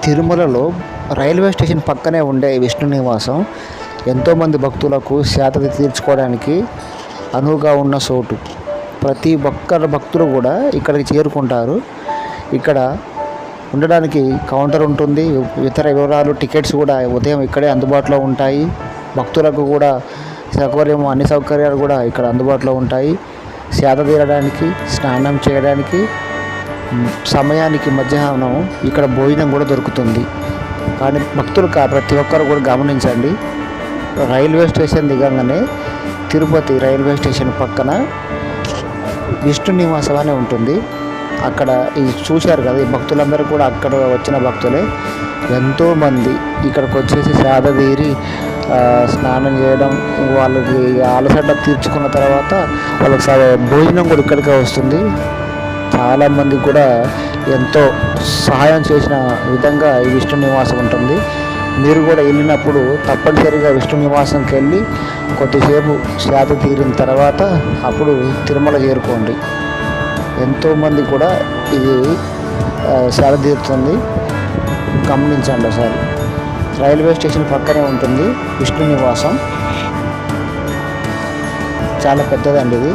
తిరుమలలో railway station పక్కనే ఉండే విష్ణు నివాసం ఎంతోమంది భక్తులకు శాతత తీర్చుకోవడానికి అనువుగా ఉన్న చోటు. ప్రతి భక్తులు కూడా ఇక్కడికి చేరుకుంటారు. ఇక్కడ ఉండడానికి కౌంటర్ ఉంటుంది. ఇతర వివరాలు టికెట్స్ కూడా ఉదయం ఇక్కడే అందుబాటులో ఉంటాయి. భక్తులకు కూడా అన్ని సౌకర్యాలు కూడా ఇక్కడ అందుబాటులో ఉంటాయి. సేద తీరడానికి, స్నానం చేయడానికి సమయానికి మధ్యాహ్నం ఇక్కడ భోజనం కూడా దొరుకుతుంది. కానీ భక్తులు ప్రతి ఒక్కరు కూడా గమనించండి, రైల్వే స్టేషన్ దిగంగానే తిరుపతి రైల్వే స్టేషన్ పక్కన విష్ణు నివాసం అనే ఉంటుంది. అక్కడ ఈ చూశారు కదా, ఈ భక్తులందరూ కూడా అక్కడ వచ్చిన భక్తులే. ఎంతోమంది ఇక్కడికి వచ్చేసి సేద తీరి స్నానం చేయడం, వాళ్ళకి అలసట తీర్చుకున్న తర్వాత వాళ్ళకి భోజనం కూడా ఇక్కడికే వస్తుంది. చాలామంది కూడా ఎంతో సహాయం చేసిన విధంగా ఈ విష్ణు నివాసం ఉంటుంది. మీరు కూడా వెళ్ళినప్పుడు తప్పనిసరిగా విష్ణు నివాసంకి వెళ్ళి కొద్దిసేపు సేద తీరిన తర్వాత అప్పుడు తిరుమల చేరుకోండి. ఎంతోమంది కూడా ఇది సేద తీరుతుంది, గమనించండి ఒకసారి. రైల్వే స్టేషన్ పక్కనే ఉంటుంది విష్ణు నివాసం. చాలా పెద్దదండి ఇది.